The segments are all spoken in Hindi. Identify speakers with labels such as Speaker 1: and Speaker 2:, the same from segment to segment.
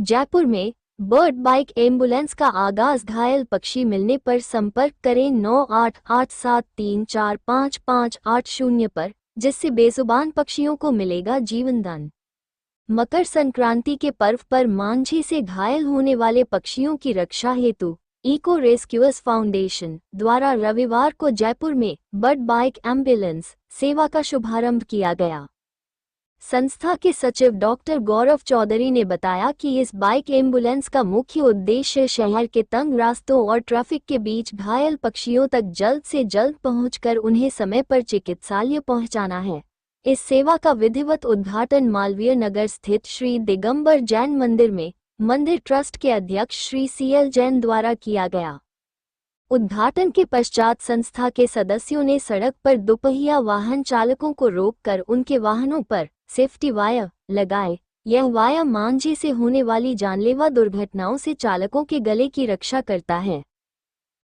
Speaker 1: जयपुर में बर्ड बाइक एम्बुलेंस का आगाज। घायल पक्षी मिलने पर संपर्क करें 9887345580 पर, जिससे बेजुबान पक्षियों को मिलेगा जीवनदान। मकर संक्रांति के पर्व पर मांझी से घायल होने वाले पक्षियों की रक्षा हेतु इको रेस्क्यूअर्स फाउंडेशन द्वारा रविवार को जयपुर में बर्ड बाइक एम्बुलेंस सेवा का शुभारंभ किया गया। संस्था के सचिव डॉक्टर गौरव चौधरी ने बताया कि इस बाइक एम्बुलेंस का मुख्य उद्देश्य शहर के तंग रास्तों और ट्रैफिक के बीच घायल पक्षियों तक जल्द से जल्द पहुंचकर उन्हें समय पर चिकित्सालय पहुंचाना है। इस सेवा का विधिवत उद्घाटन मालवीय नगर स्थित श्री दिगंबर जैन मंदिर में मंदिर ट्रस्ट के अध्यक्ष श्री CL जैन द्वारा किया गया। उद्घाटन के पश्चात संस्था के सदस्यों ने सड़क पर दोपहिया वाहन चालकों को रोककर उनके वाहनों पर सेफ्टी वायर लगाए। यह वायर मांझी से होने वाली जानलेवा दुर्घटनाओं से चालकों के गले की रक्षा करता है।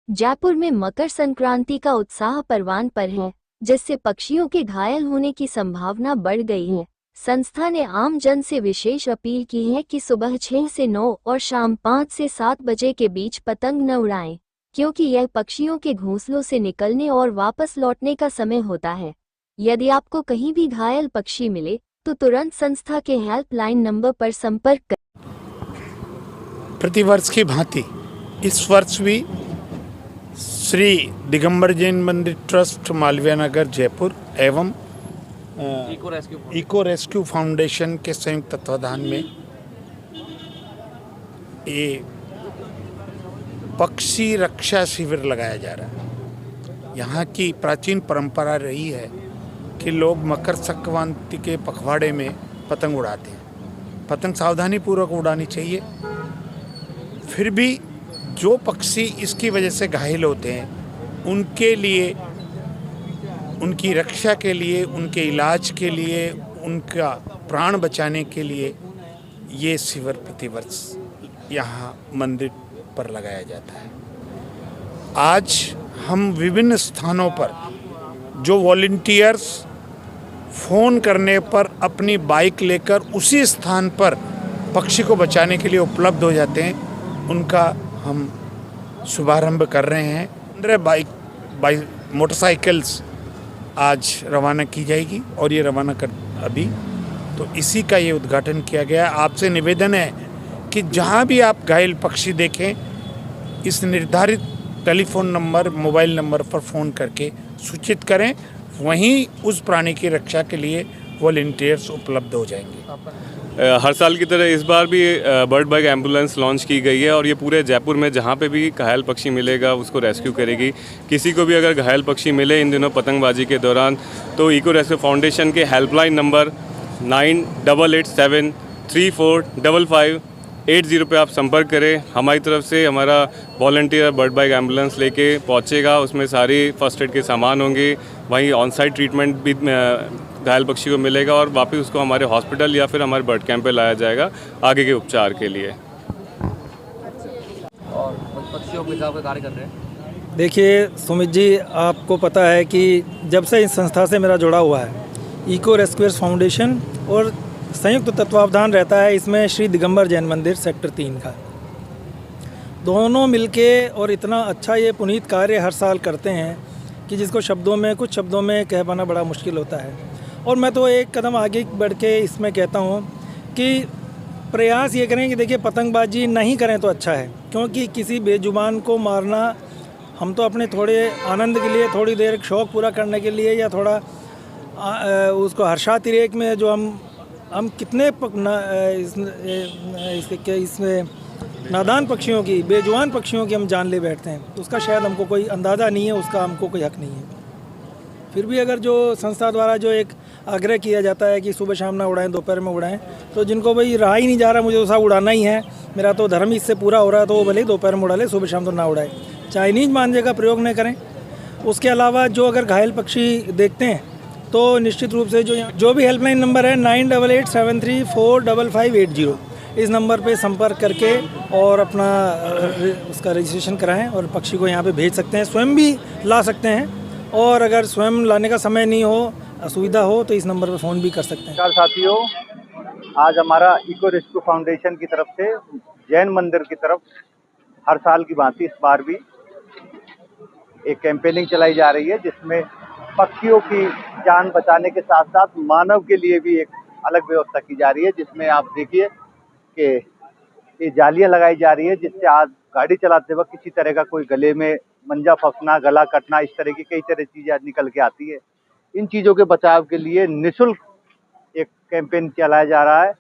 Speaker 1: जयपुर में मकर संक्रांति का उत्साह परवान पर है, जिससे पक्षियों के घायल होने की संभावना बढ़ गई है। संस्था ने आम जन से विशेष अपील की है कि सुबह 6 से 9 और शाम 5 से 7 बजे के बीच पतंग न उड़ाएं, क्योंकि यह पक्षियों के घोंसलों से निकलने और वापस लौटने का समय होता है। यदि आपको कहीं भी घायल पक्षी मिले तो तुरंत संस्था के हेल्पलाइन नंबर पर संपर्क करें।
Speaker 2: प्रतिवर्ष की भांति इस वर्ष भी श्री दिगंबर जैन मंदिर ट्रस्ट मालवीय नगर जयपुर एवं इको रेस्क्यू फाउंडेशन के संयुक्त तत्वाधान में ये पक्षी रक्षा शिविर लगाया जा रहा है। यहाँ की प्राचीन परंपरा रही है कि लोग मकर संक्रांति के पखवाड़े में पतंग उड़ाते हैं। पतंग सावधानी पूर्वक उड़ानी चाहिए। फिर भी जो पक्षी इसकी वजह से घायल होते हैं उनके लिए, उनकी रक्षा के लिए, उनके इलाज के लिए, उनका प्राण बचाने के लिए ये शिविर प्रतिवर्ष यहाँ मंदिर पर लगाया जाता है। आज हम विभिन्न स्थानों पर जो वॉलंटियर्स फ़ोन करने पर अपनी बाइक लेकर उसी स्थान पर पक्षी को बचाने के लिए उपलब्ध हो जाते हैं, उनका हम शुभारंभ कर रहे हैं। 15 बाइक मोटरसाइकिल्स आज रवाना की जाएगी और ये रवाना कर अभी तो इसी का ये उद्घाटन किया गया। आपसे निवेदन है कि जहाँ भी आप घायल पक्षी देखें, इस निर्धारित टेलीफोन नंबर, मोबाइल नंबर पर फ़ोन करके सूचित करें। वहीं उस प्राणी की रक्षा के लिए वॉलंटियर्स उपलब्ध हो जाएंगे।
Speaker 3: हर साल की तरह इस बार भी बर्ड बाइक एम्बुलेंस लॉन्च की गई है और ये पूरे जयपुर में जहाँ पे भी घायल पक्षी मिलेगा उसको रेस्क्यू करेगी। किसी को भी अगर घायल पक्षी मिले इन दिनों पतंगबाजी के दौरान तो इको रेस्क्यू फाउंडेशन के हेल्पलाइन नंबर 9887345580 पे आप संपर्क करें। हमारी तरफ से हमारा वॉलंटियर बर्ड बाइक एम्बुलेंस लेके पहुंचेगा। उसमें सारी फर्स्ट एड के सामान होंगे। वहीं ऑन साइट ट्रीटमेंट भी घायल पक्षी को मिलेगा और वापस उसको हमारे हॉस्पिटल या फिर हमारे बर्ड कैंप पे लाया जाएगा आगे के उपचार के लिए।
Speaker 4: और पक्षियों के साथ कार्य कर रहे हैं।
Speaker 5: देखिए सुमित जी, आपको पता है कि जब से इस संस्था से मेरा जुड़ा हुआ है, इको रेस्क्यूअर्स फाउंडेशन और संयुक्त तत्वावधान रहता है इसमें श्री दिगंबर जैन मंदिर सेक्टर 3 का, दोनों मिलके और इतना अच्छा ये पुनीत कार्य हर साल करते हैं कि जिसको कुछ शब्दों में कह पाना बड़ा मुश्किल होता है। और मैं तो एक कदम आगे बढ़ के इसमें कहता हूँ कि प्रयास ये करें कि देखिए पतंगबाजी नहीं करें तो अच्छा है, क्योंकि किसी बेजुबान को मारना, हम तो अपने थोड़े आनंद के लिए, थोड़ी देर शौक़ पूरा करने के लिए या थोड़ा उसको हर्षातिरेक में जो हम कितने इसमें नादान पक्षियों की, बेजुबान पक्षियों की हम जान ले बैठते हैं, तो उसका शायद हमको कोई अंदाज़ा नहीं है, उसका हमको कोई हक़ नहीं है। फिर भी अगर जो संस्था द्वारा जो एक आग्रह किया जाता है कि सुबह शाम ना उड़ाएं, दोपहर में उड़ाएं, तो जिनको भाई रहा ही नहीं जा रहा, मुझे तो साहब उड़ाना ही है, मेरा तो धर्म इससे पूरा हो रहा है, तो वो भले ही दोपहर में उड़ा ले, सुबह शाम तो ना उड़ाए। चाइनीज़ मांझे का प्रयोग न करें। उसके अलावा जो अगर घायल पक्षी देखते हैं तो निश्चित रूप से जो भी हेल्पलाइन नंबर है 9887345580, इस नंबर पे संपर्क करके और अपना उसका रजिस्ट्रेशन कराएं और पक्षी को यहाँ पे भेज सकते हैं। स्वयं भी ला सकते हैं और अगर स्वयं लाने का समय नहीं हो, असुविधा हो, तो इस नंबर पर फ़ोन भी कर सकते हैं।
Speaker 4: साथियों,
Speaker 6: आज हमारा इको रेस्क्यू फाउंडेशन की तरफ से जैन मंदिर की तरफ हर साल की भांति इस बार भी एक कैंपेनिंग चलाई जा रही है, जिसमें पक्षियों की जान बचाने के साथ साथ मानव के लिए भी एक अलग व्यवस्था की जा रही है, जिसमें आप देखिए कि ये जालियां लगाई जा रही है, जिससे आज गाड़ी चलाते वक्त किसी तरह का कोई गले में मंजा फंसना, गला कटना, इस तरह की कई तरह चीजें आज निकल के आती है। इन चीजों के बचाव के लिए निःशुल्क एक कैंपेन चलाया जा रहा है।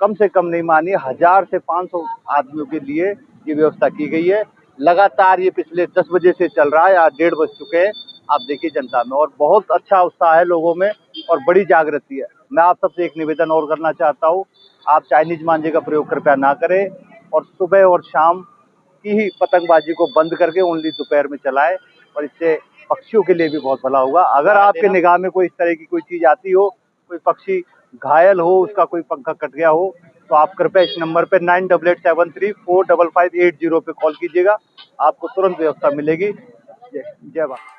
Speaker 6: कम से कम नहीं मानिए 1000 से 500 आदमियों के लिए ये व्यवस्था की गई है। लगातार ये पिछले 10 बजे से चल रहा है, आज 1:30 बज चुके हैं। आप देखिए जनता में, और बहुत अच्छा उत्साह है लोगों में और बड़ी जागृति है। मैं आप सबसे एक निवेदन और करना चाहता हूँ, आप चाइनीज मांझे का प्रयोग कृपया ना करें और सुबह और शाम की ही पतंगबाजी को बंद करके ओनली दोपहर में चलाएं, और इससे पक्षियों के लिए भी बहुत भला होगा। अगर आपके निगाह में कोई इस तरह की कोई चीज आती हो, कोई पक्षी घायल हो, उसका कोई पंखा कट गया हो, तो आप कृपया इस नंबर पे 9887345580 पे कॉल कीजिएगा। आपको तुरंत व्यवस्था मिलेगी। जय भारत।